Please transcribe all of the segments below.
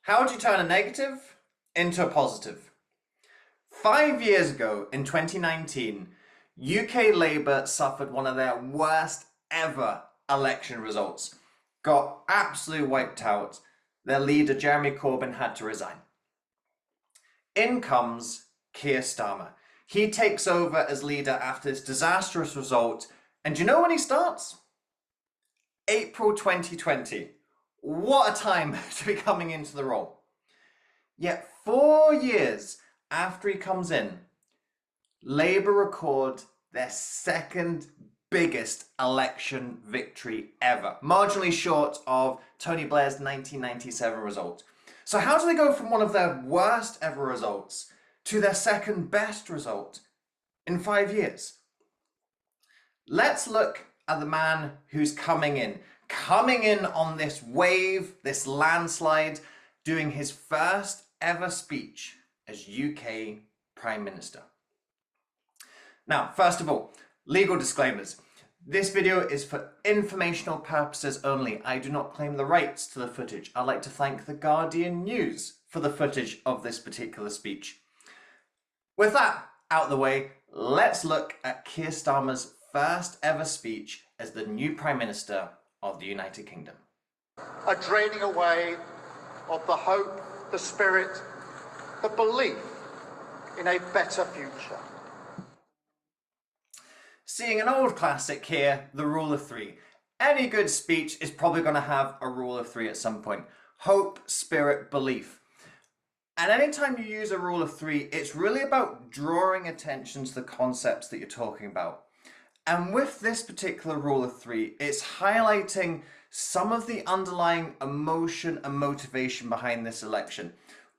How do you turn a negative into a positive? 5 years ago, in 2019, UK Labour suffered one of their worst ever election results. Got absolutely wiped out. Their leader, Jeremy Corbyn, had to resign. In comes Keir Starmer. He takes over as leader after this disastrous result. And do you know when he starts? April 2020. What a time to be coming into the role. Yet 4 years after he comes in, Labour record their second biggest election victory ever, marginally short of Tony Blair's 1997 result. So how do they go from one of their worst ever results to their second best result in 5 years? Let's look at the man who's coming in on this wave, this landslide, doing his first ever speech as UK Prime Minister. Now, first of all, legal disclaimers. This video is for informational purposes only. I do not claim the rights to the footage. I'd like to thank The Guardian News for the footage of this particular speech. With that out of the way, let's look at Keir Starmer's first ever speech as the new Prime Minister of the United Kingdom. A draining away of the hope, the spirit, the belief in a better future. Seeing an old classic here, the rule of three. Any good speech is probably going to have a rule of three at some point. Hope, spirit, belief. And anytime you use a rule of three, it's really about drawing attention to the concepts that you're talking about. And with this particular rule of three, it's highlighting some of the underlying emotion and motivation behind this election.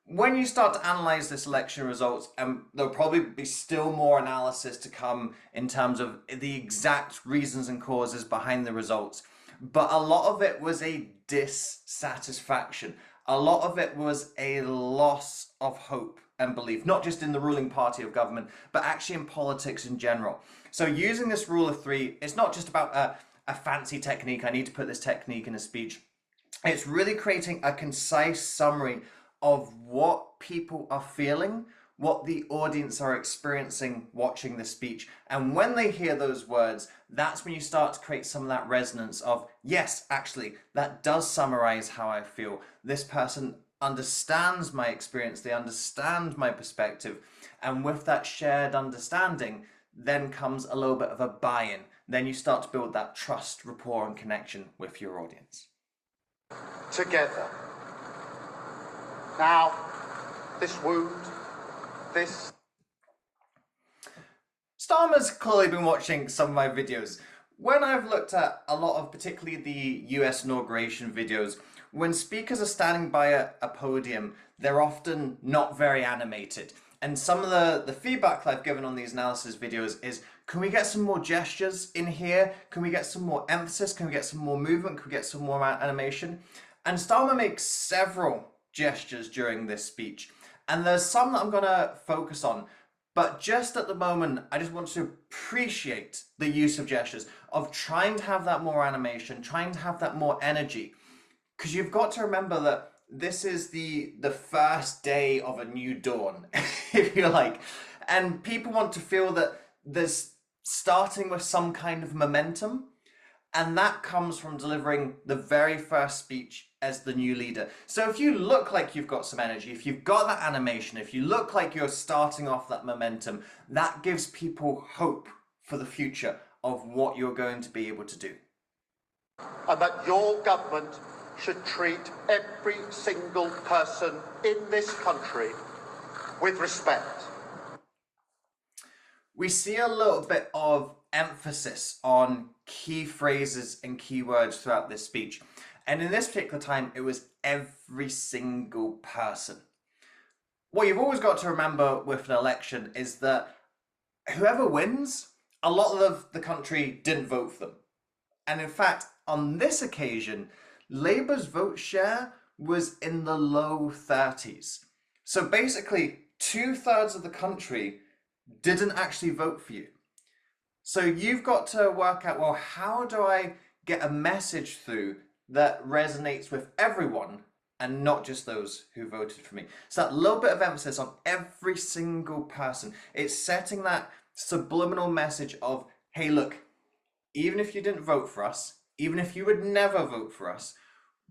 When you start to analyze this election results, and there'll probably be still more analysis to come in terms of the exact reasons and causes behind the results, but a lot of it was a dissatisfaction. A lot of it was a loss of hope and belief, not just in the ruling party of government, but actually in politics in general. So using this rule of three, it's not just about a fancy technique. I need to put this technique in a speech. It's really creating a concise summary of what people are feeling, what the audience are experiencing watching the speech. And when they hear those words, that's when you start to create some of that resonance of, yes, actually, that does summarize how I feel. This person understands my experience, they understand my perspective. And with that shared understanding, then comes a little bit of a buy-in. Then you start to build that trust, rapport, and connection with your audience. Together. Now, this wound, this... Starmer's clearly been watching some of my videos. When I've looked at a lot of particularly the US inauguration videos, when speakers are standing by a podium, they're often not very animated. And some of the feedback that I've given on these analysis videos is, can we get some more gestures in here? Can we get some more emphasis? Can we get some more movement? Can we get some more animation? And Starmer makes several gestures during this speech. And there's some that I'm going to focus on. But just at the moment, I just want to appreciate the use of gestures, of trying to have that more animation, trying to have that more energy. Because you've got to remember that this is the first day of a new dawn, if you like. And people want to feel that there's starting with some kind of momentum. And that comes from delivering the very first speech as the new leader. So if you look like you've got some energy, if you've got that animation, if you look like you're starting off that momentum, that gives people hope for the future of what you're going to be able to do. And that your government should treat every single person in this country with respect. We see a little bit of emphasis on key phrases and key words throughout this speech. And in this particular time, it was every single person. What you've always got to remember with an election is that whoever wins, a lot of the country didn't vote for them. And in fact, on this occasion, Labour's vote share was in the low 30s. So basically, 2/3 of the country didn't actually vote for you. So you've got to work out, well, how do I get a message through that resonates with everyone and not just those who voted for me. So that little bit of emphasis on every single person, it's setting that subliminal message of, hey, look, even if you didn't vote for us, even if you would never vote for us,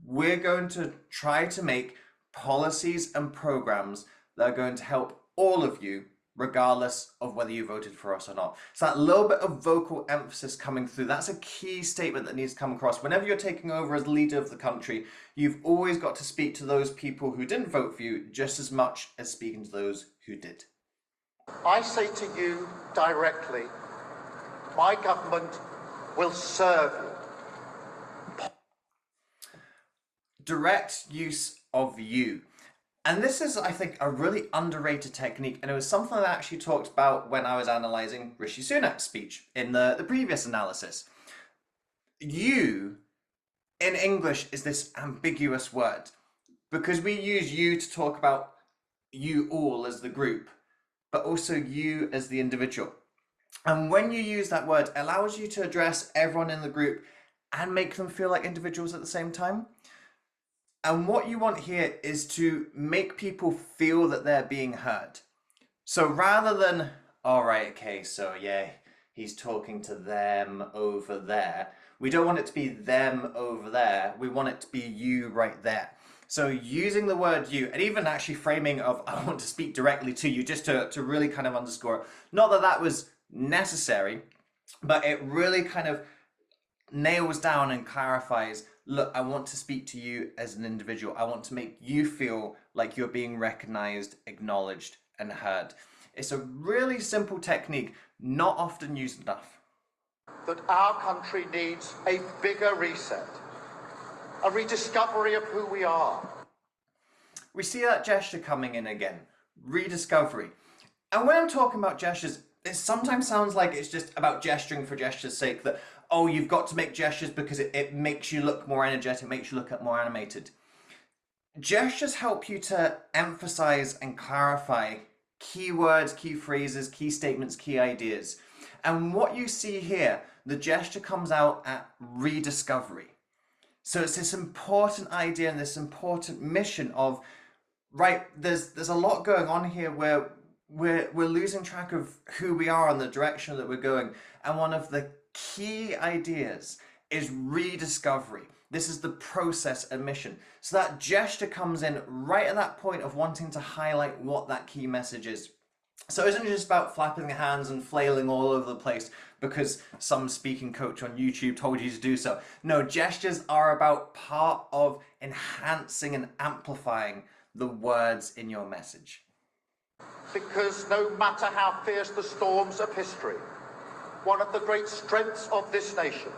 we're going to try to make policies and programs that are going to help all of you, regardless of whether you voted for us or not. So that little bit of vocal emphasis coming through, that's a key statement that needs to come across. Whenever you're taking over as leader of the country, you've always got to speak to those people who didn't vote for you just as much as speaking to those who did. I say to you directly, my government will serve you. Direct use of you. And this is, I think, a really underrated technique, and it was something that I actually talked about when I was analysing Rishi Sunak's speech in the previous analysis. You, in English, is this ambiguous word, because we use you to talk about you all as the group, but also you as the individual. And when you use that word, it allows you to address everyone in the group and make them feel like individuals at the same time. And what you want here is to make people feel that they're being heard. So rather than, all right, okay, so yeah, he's talking to them over there. We don't want it to be them over there. We want it to be you right there. So using the word you, and even actually framing of, I want to speak directly to you, just to really kind of underscore it. Not that that was necessary, but it really kind of nails down and clarifies, look, I want to speak to you as an individual. I want to make you feel like you're being recognized, acknowledged, and heard. It's a really simple technique, not often used enough. That our country needs a bigger reset, a rediscovery of who we are. We see that gesture coming in again, rediscovery. And when I'm talking about gestures, it sometimes sounds like it's just about gesturing for gesture's sake, that, oh, you've got to make gestures because it makes you look more energetic, makes you look more animated. Gestures help you to emphasize and clarify key words, key phrases, key statements, key ideas. And what you see here, the gesture comes out at rediscovery. So it's this important idea and this important mission of, right, there's a lot going on here where we're losing track of who we are and the direction that we're going. And one of the key ideas is rediscovery. This is the process and mission. So that gesture comes in right at that point of wanting to highlight what that key message is. So it isn't just about flapping the hands and flailing all over the place because some speaking coach on YouTube told you to do so. No, gestures are about part of enhancing and amplifying the words in your message. Because no matter how fierce the storms of history, one of the great strengths of this nation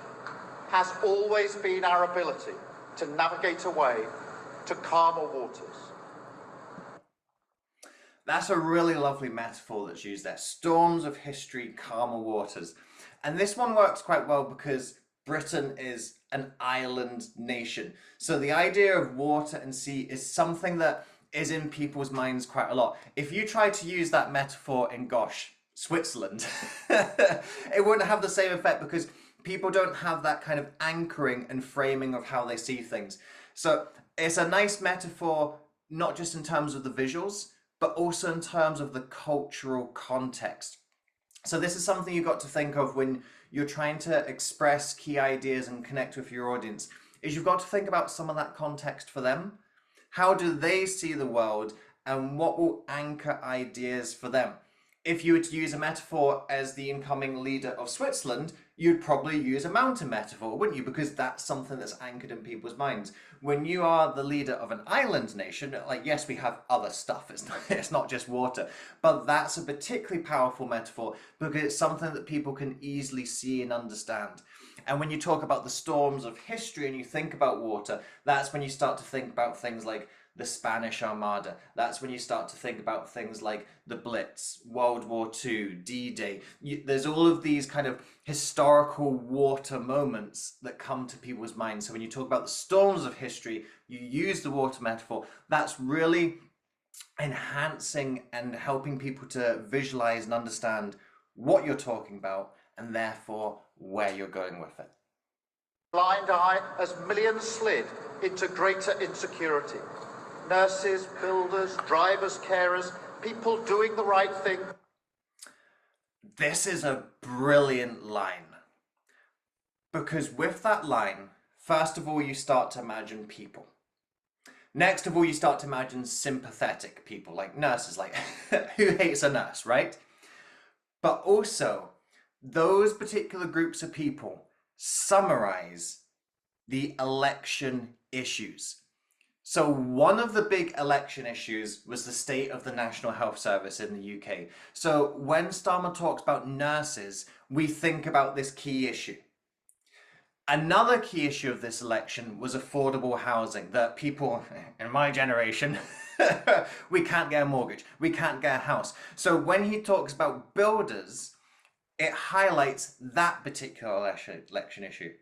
has always been our ability to navigate a way to calmer waters. That's a really lovely metaphor that's used there. Storms of history, calmer waters. And this one works quite well because Britain is an island nation. So the idea of water and sea is something that is in people's minds quite a lot. If you try to use that metaphor in, gosh, Switzerland, it wouldn't have the same effect because people don't have that kind of anchoring and framing of how they see things. So it's a nice metaphor, not just in terms of the visuals, but also in terms of the cultural context. So this is something you've got to think of when you're trying to express key ideas and connect with your audience, is you've got to think about some of that context for them. How do they see the world and what will anchor ideas for them? If you were to use a metaphor as the incoming leader of Switzerland, you'd probably use a mountain metaphor, wouldn't you? Because that's something that's anchored in people's minds. When you are the leader of an island nation, like, yes, we have other stuff. It's not just water. But that's a particularly powerful metaphor because it's something that people can easily see and understand. And when you talk about the storms of history and you think about water, that's when you start to think about things like the Spanish Armada. That's when you start to think about things like the Blitz, World War II, D-Day. There's all of these kind of historical water moments that come to people's minds. So when you talk about the storms of history, you use the water metaphor. That's really enhancing and helping people to visualize and understand what you're talking about and therefore where you're going with it. blind eye as millions slid into greater insecurity. Nurses, builders, drivers, carers, people doing the right thing. This is a brilliant line. Because with that line, first of all, you start to imagine people. Next of all, you start to imagine sympathetic people, like nurses, like who hates a nurse, right? But also, those particular groups of people summarize the election issues. So one of the big election issues was the state of the National Health Service in the UK. So when Starmer talks about nurses, we think about this key issue. Another key issue of this election was affordable housing, that people in my generation, we can't get a mortgage, we can't get a house. So when he talks about builders, it highlights that particular election issue.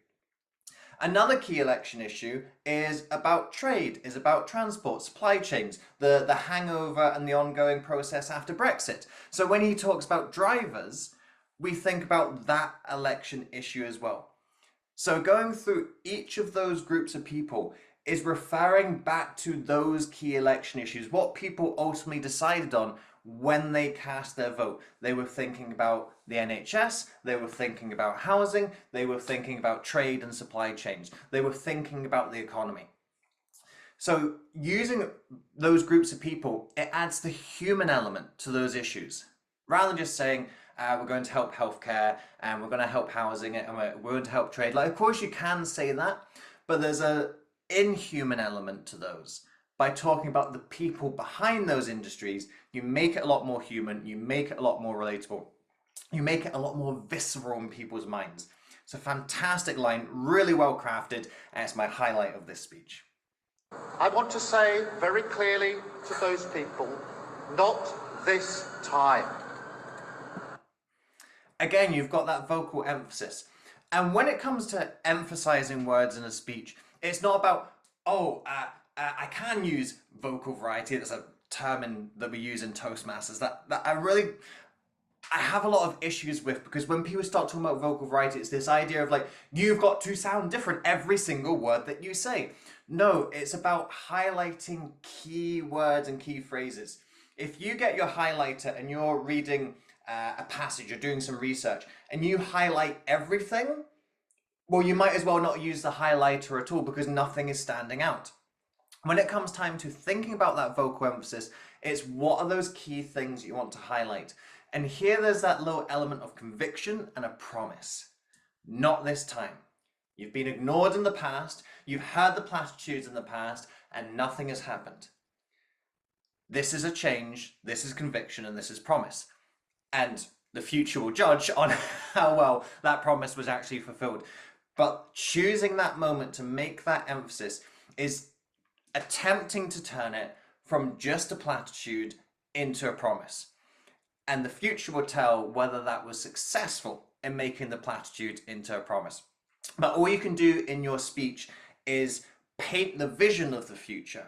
Another key election issue is about trade, is about transport, supply chains, the hangover and the ongoing process after Brexit. So when he talks about drivers, we think about that election issue as well. So going through each of those groups of people is referring back to those key election issues, what people ultimately decided on when they cast their vote. They were thinking about the NHS, they were thinking about housing, they were thinking about trade and supply chains, they were thinking about the economy. So using those groups of people, it adds the human element to those issues. Rather than just saying, we're going to help healthcare and we're going to help housing and we're going to help trade. Like, of course you can say that, but there's an inhuman element to those. By talking about the people behind those industries, you make it a lot more human, you make it a lot more relatable, you make it a lot more visceral in people's minds. It's a fantastic line, really well crafted, and it's my highlight of this speech. I want to say very clearly to those people, not this time. Again, you've got that vocal emphasis. And when it comes to emphasizing words in a speech, it's not about, I can use vocal variety. That's a term that we use in Toastmasters that I have a lot of issues with, because when people start talking about vocal variety, it's this idea of like, you've got to sound different every single word that you say. No, it's about highlighting key words and key phrases. If you get your highlighter and you're reading a passage, you're doing some research, and you highlight everything, well, you might as well not use the highlighter at all, because nothing is standing out. When it comes time to thinking about that vocal emphasis, it's what are those key things you want to highlight. And here there's that little element of conviction and a promise. Not this time. You've been ignored in the past, you've heard the platitudes in the past, and nothing has happened. This is a change, this is conviction, and this is promise. And the future will judge on how well that promise was actually fulfilled. But choosing that moment to make that emphasis is attempting to turn it from just a platitude into a promise. And the future will tell whether that was successful in making the platitude into a promise. But all you can do in your speech is paint the vision of the future.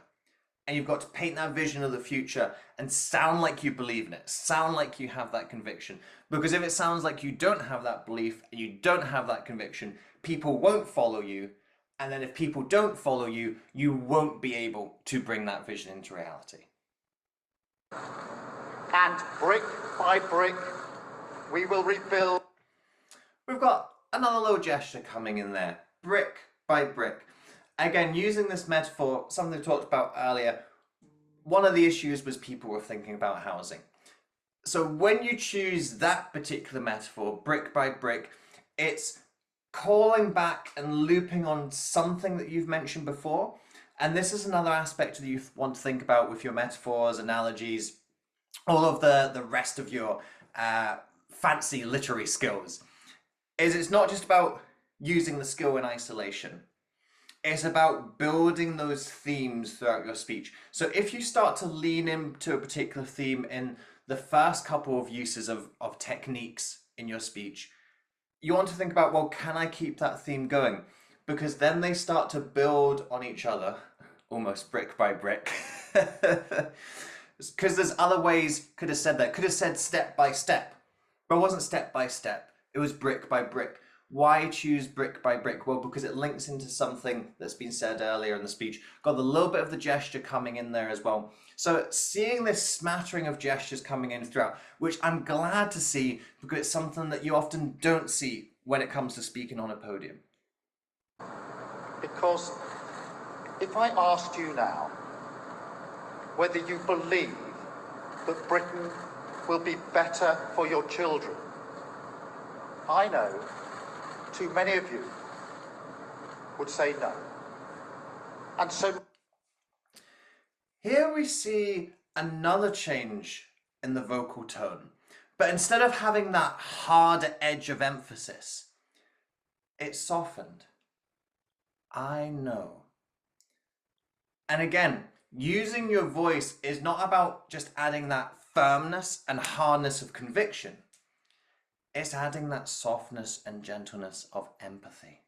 And you've got to paint that vision of the future and sound like you believe in it, sound like you have that conviction. Because if it sounds like you don't have that belief and you don't have that conviction, people won't follow you. And then if people don't follow you, you won't be able to bring that vision into reality. And brick by brick, we will rebuild. We've got another little gesture coming in there, brick by brick. Again, using this metaphor, something we talked about earlier, one of the issues was people were thinking about housing. So when you choose that particular metaphor, brick by brick, it's calling back and looping on something that you've mentioned before. And this is another aspect that you want to think about with your metaphors, analogies, all of the rest of your fancy literary skills. It's not just about using the skill in isolation. It's about building those themes throughout your speech. So if you start to lean into a particular theme in the first couple of uses of techniques in your speech, you want to think about, well, can I keep that theme going? Because then they start to build on each other, almost brick by brick. Because there's other ways could have said that. Could have said step by step, but it wasn't step by step. It was brick by brick. Why choose brick by brick? Well, because it links into something that's been said earlier in the speech. Got a little bit of the gesture coming in there as well. So seeing this smattering of gestures coming in throughout, which I'm glad to see because it's something that you often don't see when it comes to speaking on a podium. Because if I asked you now whether you believe that Britain will be better for your children, I know too many of you would say no. And so here we see another change in the vocal tone, but instead of having that harder edge of emphasis, it's softened. I know. And again, using your voice is not about just adding that firmness and hardness of conviction. It's adding that softness and gentleness of empathy.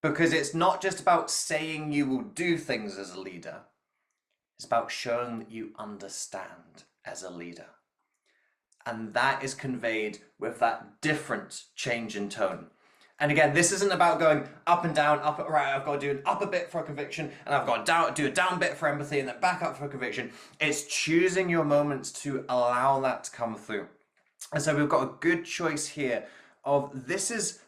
Because it's not just about saying you will do things as a leader. It's about showing that you understand as a leader. And that is conveyed with that different change in tone. And again, this isn't about going up and down, up and right. I've got to do an up a bit for a conviction, and I've got to do a down bit for empathy, and then back up for a conviction. It's choosing your moments to allow that to come through. And so we've got a good choice here of this is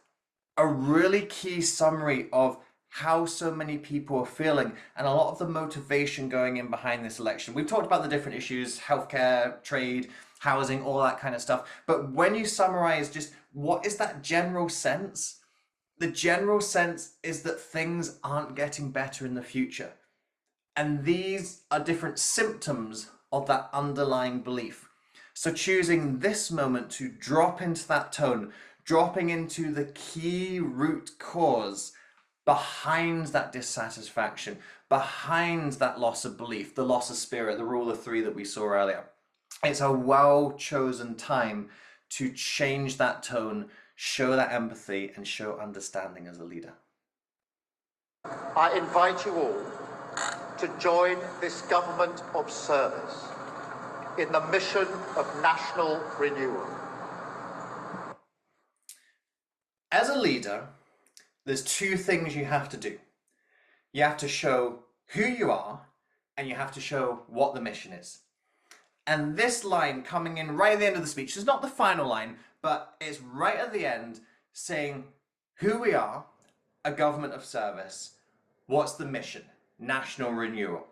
a really key summary of how so many people are feeling and a lot of the motivation going in behind this election. We've talked about the different issues, healthcare, trade, housing, all that kind of stuff. But when you summarize just what is that general sense? The general sense is that things aren't getting better in the future. And these are different symptoms of that underlying belief. So choosing this moment to drop into that tone, dropping into the key root cause behind that dissatisfaction, behind that loss of belief, the loss of spirit, the rule of three that we saw earlier. It's a well-chosen time to change that tone, show that empathy, and show understanding as a leader. I invite you all to join this government of service in the mission of national renewal. As a leader, there's two things you have to do. You have to show who you are, and you have to show what the mission is. And this line coming in right at the end of the speech is not the final line, but it's right at the end saying who we are, a government of service, what's the mission, national renewal.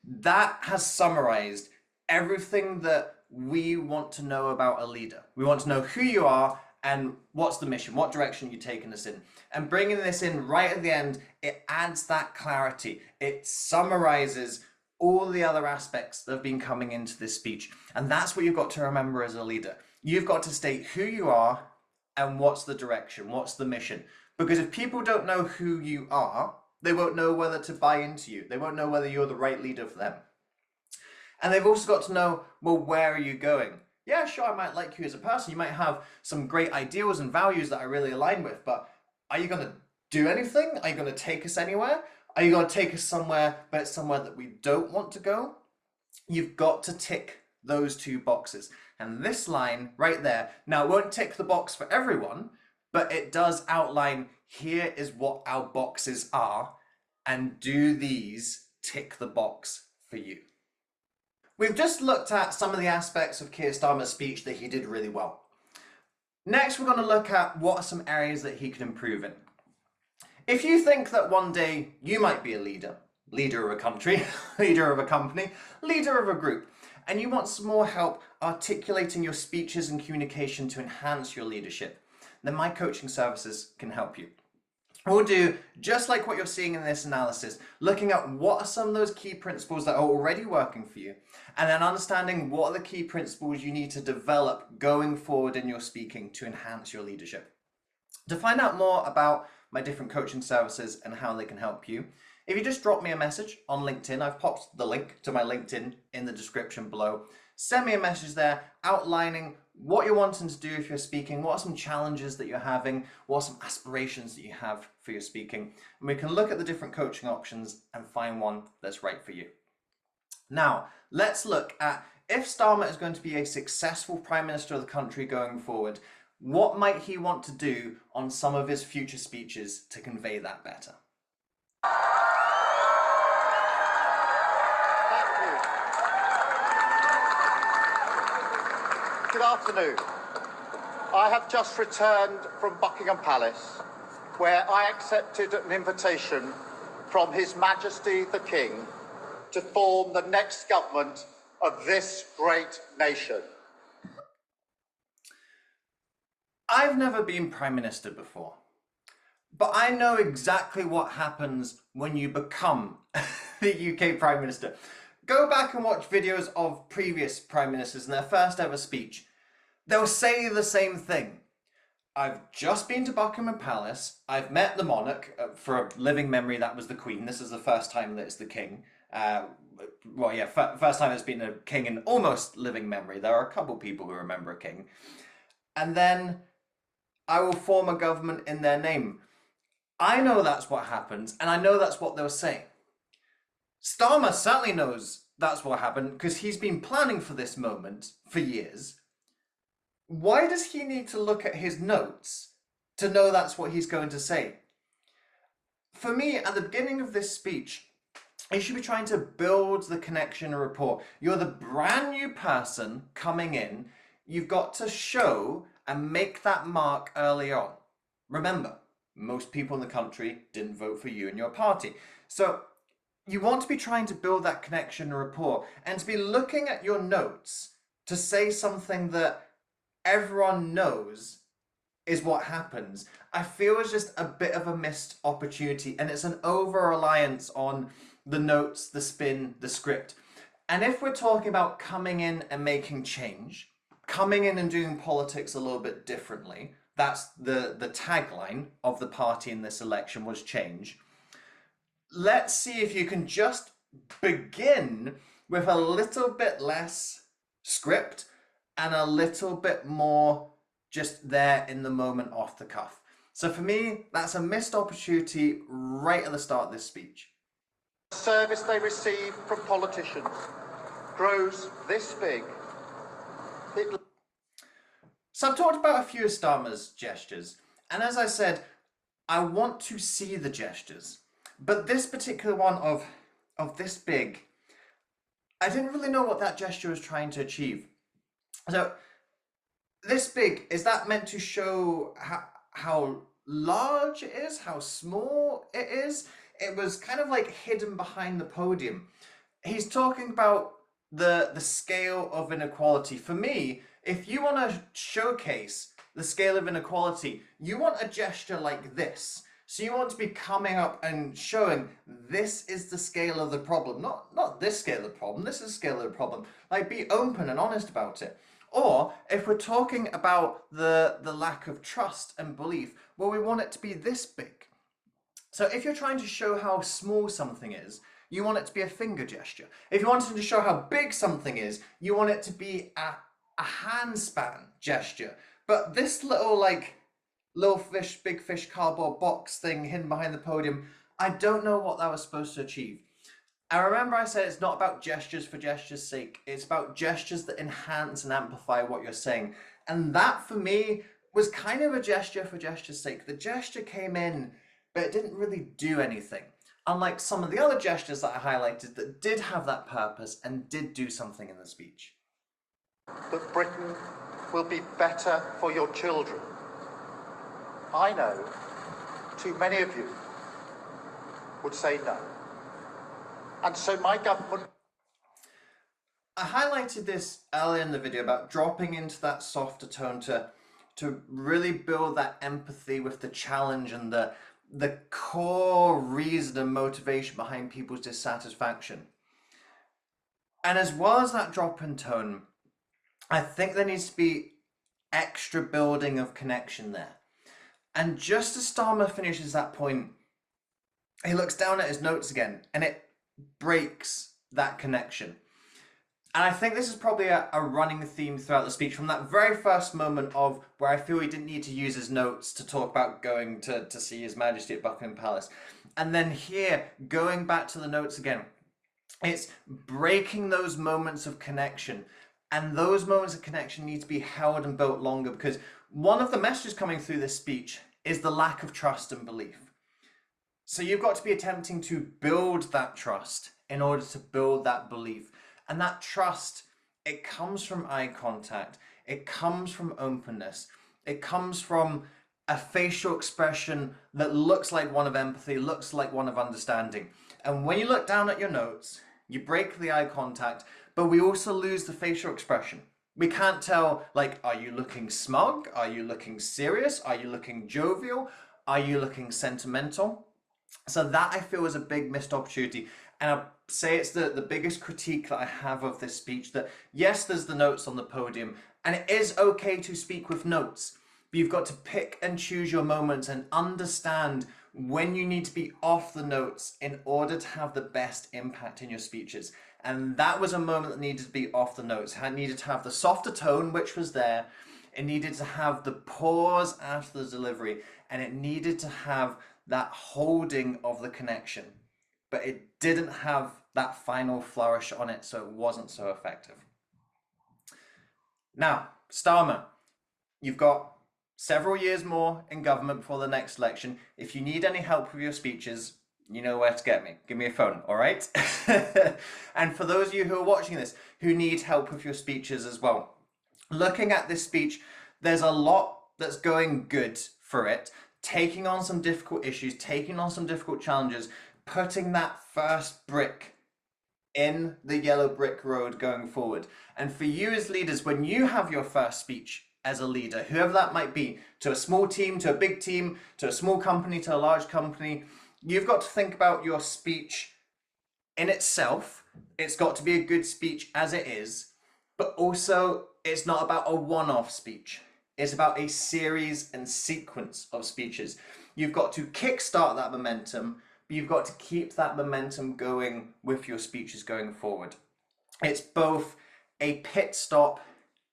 That has summarized everything that we want to know about a leader. We want to know who you are and what's the mission, what direction you're taking us in. And bringing this in right at the end, it adds that clarity. It summarizes all the other aspects that have been coming into this speech. And that's what you've got to remember as a leader. You've got to state who you are and what's the direction, what's the mission. Because if people don't know who you are, they won't know whether to buy into you. They won't know whether you're the right leader for them. And they've also got to know, well, where are you going? Yeah, sure, I might like you as a person. You might have some great ideals and values that I really align with, but are you going to do anything? Are you going to take us anywhere? Are you going to take us somewhere, but it's somewhere that we don't want to go? You've got to tick those two boxes. And this line right there, now it won't tick the box for everyone, but it does outline here is what our boxes are, and do these tick the box for you? We've just looked at some of the aspects of Keir Starmer's speech that he did really well. Next, we're going to look at what are some areas that he could improve in. If you think that one day you might be a leader of a country, leader of a company, leader of a group, and you want some more help articulating your speeches and communication to enhance your leadership, then my coaching services can help you. We'll do just like what you're seeing in this analysis, looking at what are some of those key principles that are already working for you, and then understanding what are the key principles you need to develop going forward in your speaking to enhance your leadership. To find out more about my different coaching services and how they can help you, if you just drop me a message on LinkedIn, I've popped the link to my LinkedIn in the description below. Send me a message there outlining what you're wanting to do if you're speaking, what are some challenges that you're having, what are some aspirations that you have for your speaking, and we can look at the different coaching options and find one that's right for you. Now, let's look at if Starmer is going to be a successful Prime Minister of the country going forward, What might he want to do on some of his future speeches to convey that better? Good afternoon. I have just returned from Buckingham Palace, where I accepted an invitation from His Majesty the King to form the next government of this great nation. I've never been Prime Minister before, but I know exactly what happens when you become the UK Prime Minister. Go back and watch videos of previous Prime Ministers in their first ever speech. They'll say the same thing. I've just been to Buckingham Palace. I've met the monarch. For a living memory, that was the Queen. This is the first time that it's the King. First time it's been a king in almost living memory. There are a couple people who remember a king. And then I will form a government in their name. I know that's what happens, and I know that's what they'll say. Starmer certainly knows that's what happened because he's been planning for this moment for years. Why does he need to look at his notes to know that's what he's going to say? For me, at the beginning of this speech, he should be trying to build the connection and rapport. You're the brand new person coming in. You've got to show and make that mark early on. Remember, most people in the country didn't vote for you and your party. So you want to be trying to build that connection and rapport and to be looking at your notes to say something that everyone knows is what happens. I feel it's just a bit of a missed opportunity, and it's an over-reliance on the notes, the spin, the script. And if we're talking about coming in and making change, coming in and doing politics a little bit differently, that's the tagline of the party in this election was change. Let's see if you can just begin with a little bit less script and a little bit more just there in the moment off the cuff. So for me, that's a missed opportunity right at the start of this speech. The service they receive from politicians grows this big. So I've talked about a few of Starmer's gestures, and as I said, I want to see the gestures. But this particular one of this big, I didn't really know what that gesture was trying to achieve. So this big, is that meant to show how large it is, how small it is? It was kind of like hidden behind the podium. He's talking about the scale of inequality. For me, if you want to showcase the scale of inequality, you want a gesture like this. So you want to be coming up and showing this is the scale of the problem, not this scale of the problem, this is the scale of the problem. Like, be open and honest about it. Or if we're talking about the lack of trust and belief, well, we want it to be this big. So if you're trying to show how small something is, you want it to be a finger gesture. If you wanted to show how big something is, you want it to be a handspan gesture. But this little fish, big fish cardboard box thing hidden behind the podium, I don't know what that was supposed to achieve. I remember I said it's not about gestures for gesture's sake. It's about gestures that enhance and amplify what you're saying. And that, for me, was kind of a gesture for gesture's sake. The gesture came in, but it didn't really do anything. Unlike some of the other gestures that I highlighted that did have that purpose and did do something in the speech. That Britain will be better for your children. I know too many of you would say no. And so my government... I highlighted this earlier in the video about dropping into that softer tone to really build that empathy with the challenge and the core reason and motivation behind people's dissatisfaction. And as well as that drop in tone, I think there needs to be extra building of connection there. And just as Starmer finishes that point, he looks down at his notes again and it breaks that connection. And I think this is probably a running theme throughout the speech from that very first moment of where I feel he didn't need to use his notes to talk about going to see His Majesty at Buckingham Palace. And then here, going back to the notes again, it's breaking those moments of connection. And those moments of connection need to be held and built longer, because one of the messages coming through this speech is the lack of trust and belief. So you've got to be attempting to build that trust in order to build that belief. And that trust, it comes from eye contact. It comes from openness. It comes from a facial expression that looks like one of empathy, looks like one of understanding. And when you look down at your notes, you break the eye contact, but we also lose the facial expression. We can't tell, like, are you looking smug? Are you looking serious? Are you looking jovial? Are you looking sentimental? So that, I feel, is a big missed opportunity. And I say it's the biggest critique that I have of this speech, that yes, there's the notes on the podium, and it is okay to speak with notes, but you've got to pick and choose your moments and understand when you need to be off the notes in order to have the best impact in your speeches. And that was a moment that needed to be off the notes. It needed to have the softer tone, which was there. It needed to have the pause after the delivery, and it needed to have that holding of the connection. But it didn't have that final flourish on it, so it wasn't so effective. Now, Starmer, you've got several years more in government before the next election. If you need any help with your speeches, you know where to get me. Give me a phone, all right? And for those of you who are watching this, who need help with your speeches as well, looking at this speech, there's a lot that's going good for it. Taking on some difficult issues, taking on some difficult challenges, putting that first brick in the yellow brick road going forward. And for you as leaders, when you have your first speech as a leader, whoever that might be, to a small team, to a big team, to a small company, to a large company, you've got to think about your speech in itself. It's got to be a good speech as it is, but also it's not about a one-off speech. It's about a series and sequence of speeches. You've got to kickstart that momentum, but you've got to keep that momentum going with your speeches going forward. It's both a pit stop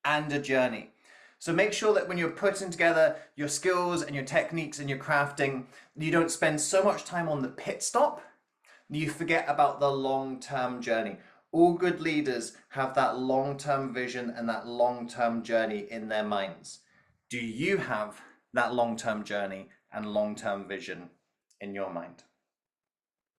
and a journey. So make sure that when you're putting together your skills and your techniques and your crafting, you don't spend so much time on the pit stop, you forget about the long-term journey. All good leaders have that long-term vision and that long-term journey in their minds. Do you have that long-term journey and long-term vision in your mind?